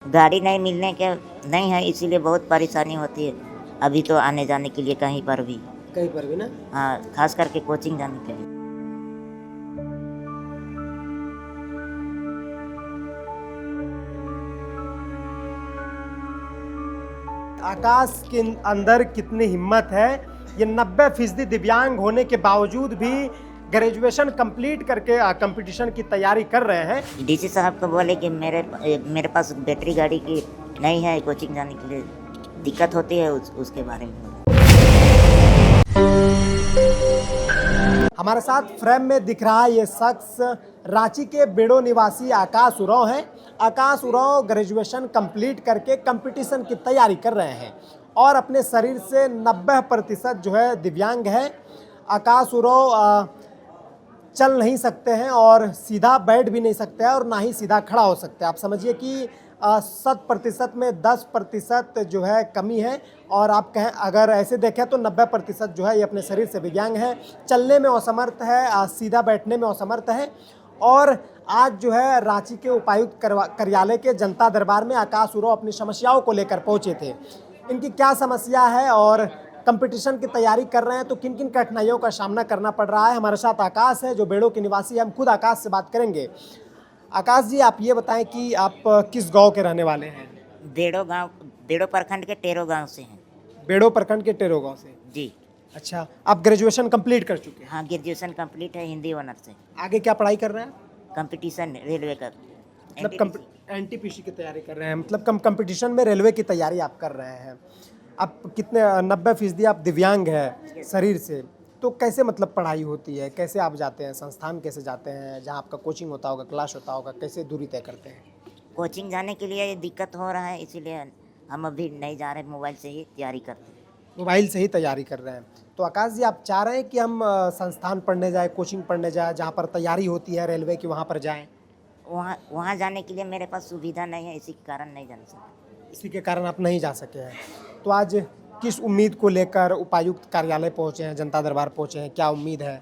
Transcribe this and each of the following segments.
गाड़ी नहीं मिलने के नहीं है, इसीलिए बहुत परेशानी होती है अभी तो आने जाने के लिए कहीं पर भी। कहीं पर भी ना। हाँ, खास करके कोचिंग जाने के लिए। आकाश के अंदर कितनी हिम्मत है। ये 90% दिव्यांग होने के बावजूद भी ग्रेजुएशन कंप्लीट करके कंपटीशन की तैयारी कर रहे हैं। डीसी साहब को बोले कि मेरे पास बैटरी गाड़ी की नहीं है, कोचिंग जाने के लिए दिक्कत होती है, उसके बारे में बोले। हमारे साथ फ्रेम में दिख रहा है ये शख्स रांची के बेड़ो निवासी आकाश उरांव हैं। आकाश उरांव ग्रेजुएशन कंप्लीट करके कंपटीशन की तैयारी कर रहे हैं और अपने शरीर से 90% जो है दिव्यांग है। आकाश उरांव चल नहीं सकते हैं और सीधा बैठ भी नहीं सकते हैं और ना ही सीधा खड़ा हो सकते हैं। आप समझिए कि 100% में 10% जो है कमी है और आप कहें अगर ऐसे देखें तो 90% जो है ये अपने शरीर से दिव्यांग है। चलने में असमर्थ है, सीधा बैठने में असमर्थ है। और आज जो है रांची के उपायुक्त कार्यालय के जनता दरबार में आकाश उरांव अपनी समस्याओं को लेकर पहुंचे थे। इनकी क्या समस्या है और कंपटीशन की तैयारी कर रहे हैं तो किन किन कठिनाइयों का सामना करना पड़ रहा है। हमारे साथ आकाश है जो बेड़ो के निवासी है। हम खुद आकाश से बात करेंगे। आकाश जी, आप ये बताएं कि आप किस गांव के रहने वाले हैं। बेड़ो प्रखंड के टेरो गांव से हैं। बेड़ो प्रखंड के टेरो गांव से। जी। अच्छा, आप ग्रेजुएशन कंप्लीट कर चुके हैं। हाँ, ग्रेजुएशन कंप्लीट है, हिंदी ऑनर से। आगे क्या पढ़ाई कर रहे हैं। कंपटीशन रेलवे का, मतलब एनटीपीसी की तैयारी कर रहे हैं, मतलब कंपटीशन में रेलवे की तैयारी आप कर रहे हैं। आप कितने 90% आप दिव्यांग है शरीर से, तो कैसे मतलब पढ़ाई होती है, कैसे आप जाते हैं, संस्थान कैसे जाते हैं जहाँ आपका कोचिंग होता होगा, क्लास होता होगा, कैसे दूरी तय करते हैं। कोचिंग जाने के लिए दिक्कत हो रहा है, इसीलिए हम अभी नहीं जा रहे, मोबाइल से ही तैयारी करते हैं। मोबाइल से ही तैयारी कर रहे हैं। तो आकाश जी, आप चाह रहे हैं कि हम संस्थान पढ़ने जाए, कोचिंग पढ़ने जाए, जहाँ पर तैयारी होती है रेलवे की, वहाँ पर जाएँ। वहाँ जाने के लिए मेरे पास सुविधा नहीं है, इसी के कारण नहीं जा सकते। इसी के कारण आप नहीं जा सके हैं। तो आज किस उम्मीद को लेकर उपायुक्त कार्यालय पहुँचे हैं, जनता दरबार पहुँचे हैं, क्या उम्मीद है।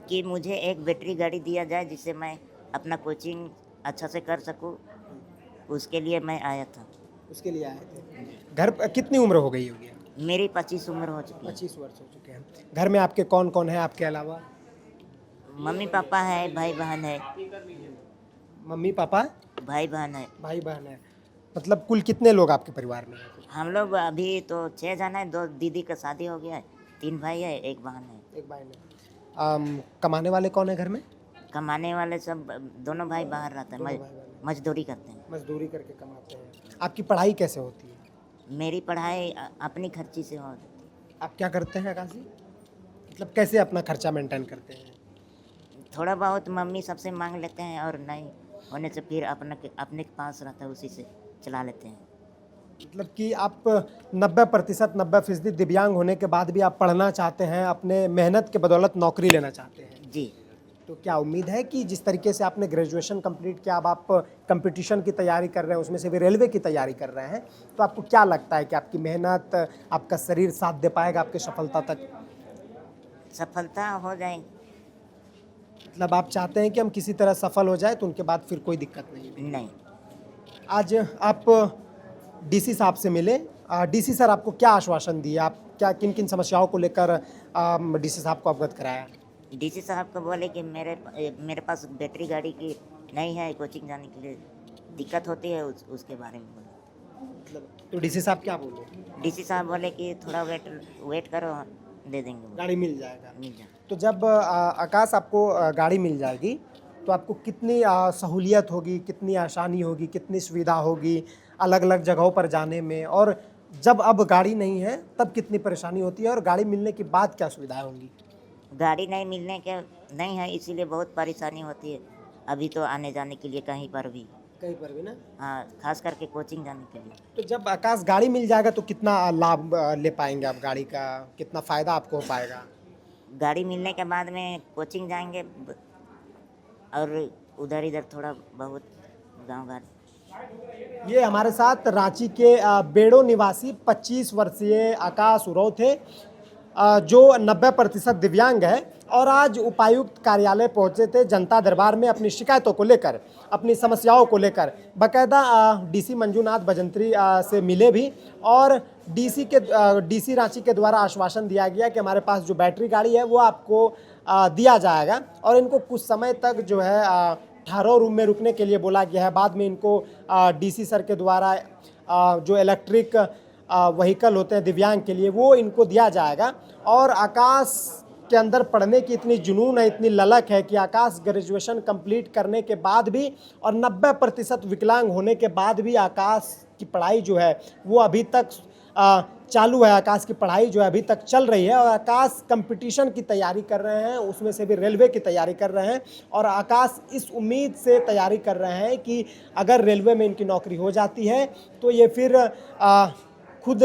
कि मुझे एक बैटरी गाड़ी दिया जाए जिससे मैं अपना कोचिंग अच्छा से कर सकूं, उसके लिए मैं आया था। उसके लिए आए थे। घर पर कितनी उम्र हो गई होगी। मेरी 25 उम्र हो चुकी है। 25 वर्ष हो चुके हैं। घर में आपके कौन कौन है आपके अलावा। मम्मी पापा है, भाई बहन है। मम्मी पापा भाई बहन है। भाई बहन है। मतलब कुल कितने लोग आपके परिवार में हैं। हम लोग अभी तो 6 जन है, 2 दीदी का शादी हो गया है, 3 भाई है, 1 बहन है। एक बहन है। कमाने वाले कौन है घर में। कमाने वाले सब दोनों भाई बाहर रहते हैं, दोनों भाई बहन मजदूरी करते हैं। मजदूरी करके कमाते हैं। आपकी पढ़ाई कैसे होती है। मेरी पढ़ाई अपनी खर्ची से हो। आप क्या करते हैं आकाश जी, मतलब कैसे अपना खर्चा मेंटेन करते हैं। थोड़ा बहुत मम्मी सबसे मांग लेते हैं और नहीं होने से फिर अपने के पास रहता है, उसी से चला लेते हैं। मतलब कि आप 90% दिव्यांग होने के बाद भी आप पढ़ना चाहते हैं, अपने मेहनत के बदौलत नौकरी लेना चाहते हैं। जी। तो क्या उम्मीद है कि जिस तरीके से आपने ग्रेजुएशन कंप्लीट किया, अब आप कंपटीशन की तैयारी कर रहे हैं, उसमें से भी रेलवे की तैयारी कर रहे हैं, तो आपको क्या लगता है कि आपकी मेहनत, आपका शरीर साथ दे पाएगा आपके सफलता तक। सफलता हो जाएगी। मतलब आप चाहते हैं कि हम किसी तरह सफल हो जाए तो उनके बाद फिर कोई दिक्कत नहीं। आज आप डीसी साहब से मिले। डीसी सर आपको क्या आश्वासन दिए, आप क्या किन किन समस्याओं को लेकर डीसी साहब को अवगत कराया। डीसी साहब को बोले कि मेरे पास बैटरी गाड़ी की नहीं है, कोचिंग जाने के लिए दिक्कत होती है, उसके बारे में बोले। मतलब तो डीसी साहब क्या बोले। डीसी साहब बोले कि थोड़ा वेट करो, दे देंगे, गाड़ी मिल जाएगा। मिल जाए। तो जब आकाश आपको गाड़ी मिल जाएगी तो आपको कितनी सहूलियत होगी, कितनी आसानी होगी, कितनी सुविधा होगी अलग अलग जगहों पर जाने में, और जब अब गाड़ी नहीं है तब कितनी परेशानी होती है, और गाड़ी मिलने के बाद क्या सुविधाएं होंगी। गाड़ी नहीं मिलने के नहीं है, इसीलिए बहुत परेशानी होती है अभी तो आने जाने के लिए कहीं पर भी ना। हाँ, खास करके कोचिंग जाने के लिए। तो जब आकाश गाड़ी मिल जाएगा तो कितना लाभ ले पाएंगे आप, गाड़ी का कितना फ़ायदा आपको हो पाएगा। गाड़ी मिलने के बाद में कोचिंग जाएंगे और उधर इधर थोड़ा बहुत गांव घर। ये हमारे साथ रांची के बेड़ो निवासी 25 वर्षीय आकाश उरांव थे। जो 90% दिव्यांग है और आज उपायुक्त कार्यालय पहुंचे थे जनता दरबार में अपनी शिकायतों को लेकर, अपनी समस्याओं को लेकर। बाकायदा डीसी मंजूनाथ भजंत्री से मिले भी और डीसी रांची के द्वारा आश्वासन दिया गया कि हमारे पास जो बैटरी गाड़ी है वो आपको दिया जाएगा और इनको कुछ समय तक जो है ठहराव रूम में रुकने के लिए बोला गया है। बाद में इनको डीसी सर के द्वारा जो इलेक्ट्रिक व्हीकल होते हैं दिव्यांग के लिए वो इनको दिया जाएगा। और आकाश के अंदर पढ़ने की इतनी जुनून है, इतनी ललक है कि आकाश ग्रेजुएशन कंप्लीट करने के बाद भी और 90% विकलांग होने के बाद भी आकाश की पढ़ाई जो है वो अभी तक चालू है। आकाश की पढ़ाई जो है अभी तक चल रही है और आकाश कंपटीशन की तैयारी कर रहे हैं, उसमें से भी रेलवे की तैयारी कर रहे हैं। और आकाश इस उम्मीद से तैयारी कर रहे हैं कि अगर रेलवे में इनकी नौकरी हो जाती है तो ये फिर खुद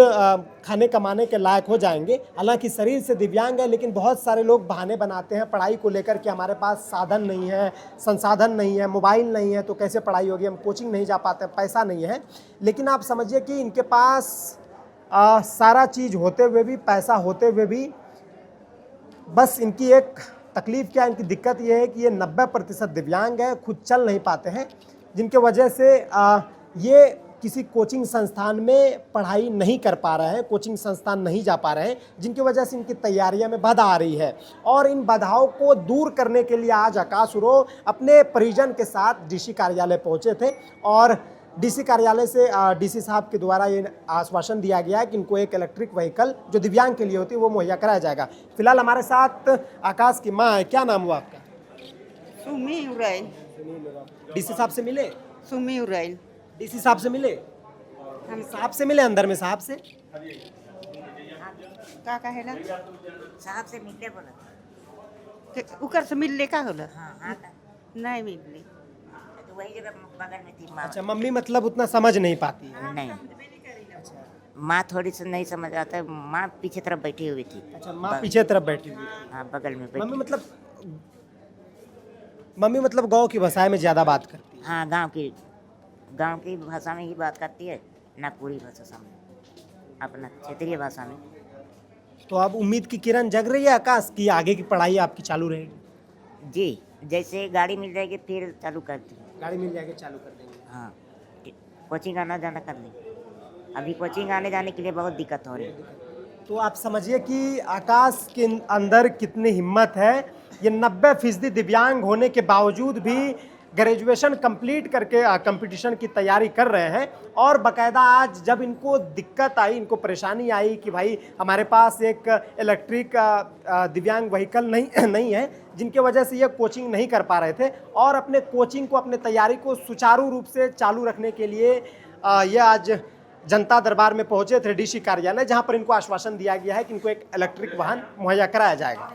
खाने कमाने के लायक हो जाएंगे। हालांकि शरीर से दिव्यांग है, लेकिन बहुत सारे लोग बहाने बनाते हैं पढ़ाई को लेकर कि हमारे पास साधन नहीं है, संसाधन नहीं है, मोबाइल नहीं है तो कैसे पढ़ाई होगी, हम कोचिंग नहीं जा पाते, पैसा नहीं है। लेकिन आप समझिए कि इनके पास सारा चीज़ होते हुए भी, पैसा होते हुए भी, बस इनकी एक तकलीफ़ क्या है, इनकी दिक्कत ये है कि ये 90% दिव्यांग है, खुद चल नहीं पाते हैं, जिनके वजह से ये किसी कोचिंग संस्थान में पढ़ाई नहीं कर पा रहे हैं, कोचिंग संस्थान नहीं जा पा रहे हैं, जिनकी वजह से इनकी तैयारियां में बाधा आ रही है। और इन बाधाओं को दूर करने के लिए आज आकाश उरांव अपने परिजन के साथ डीसी कार्यालय पहुंचे थे और डीसी कार्यालय से डीसी साहब के द्वारा ये आश्वासन दिया गया है कि इनको एक इलेक्ट्रिक व्हीकल जो दिव्यांग के लिए होती है वो मुहैया कराया जाएगा। फिलहाल हमारे साथ आकाश की माँ है, क्या नाम हुआ आपका? सुमी उराइल। डीसी साहब से मिले? सुमी उराइल। डीसी साहब से मिले? हम साहब से मिले, अंदर में साहब से का कहेला साहब से मिलने बोला के उकर से मिलले का होला? हाँ नहीं मिलले। तो वही जगह बगल में थी माँ। अच्छा, मम्मी मतलब उतना समझ नहीं पाती है। नहीं, माँ थोड़ी सी नहीं समझ आता है, माँ पीछे तरफ बैठी हुई थी। अच्छा, माँ पीछे तरफ बैठी हुई है। हाँ बगल में बैठी। मम्मी मतलब गांव की भाषा में ज़्यादा बात करती है। हाँ गांव की भाषा में ही बात करती है, नागपुरी भाषा में, अपना क्षेत्रीय भाषा में। तो अब उम्मीद की किरण जग रही है आकाश की आगे की पढ़ाई आपकी चालू रहेगी? जी, जैसे गाड़ी मिल जाएगी फिर चालू कर देंगे। गाड़ी मिल जाएगी चालू कर देंगे। हाँ, कोचिंग आना जाना कर लेंगे। अभी कोचिंग आने जाने के लिए बहुत दिक्कत हो रही है। तो आप समझिए कि आकाश के अंदर कितनी हिम्मत है। ये 90% दिव्यांग होने के बावजूद भी ग्रेजुएशन कंप्लीट करके कंपटीशन की तैयारी कर रहे हैं। और बाकायदा आज जब इनको दिक्कत आई, इनको परेशानी आई कि भाई हमारे पास एक इलेक्ट्रिक दिव्यांग व्हीकल नहीं है, जिनके वजह से ये कोचिंग नहीं कर पा रहे थे और अपने कोचिंग को, अपने तैयारी को सुचारू रूप से चालू रखने के लिए ये आज जनता दरबार में पहुंचे थे डीसी कार्यालय, जहां पर इनको आश्वासन दिया गया है कि इनको एक इलेक्ट्रिक वाहन मुहैया कराया जाएगा।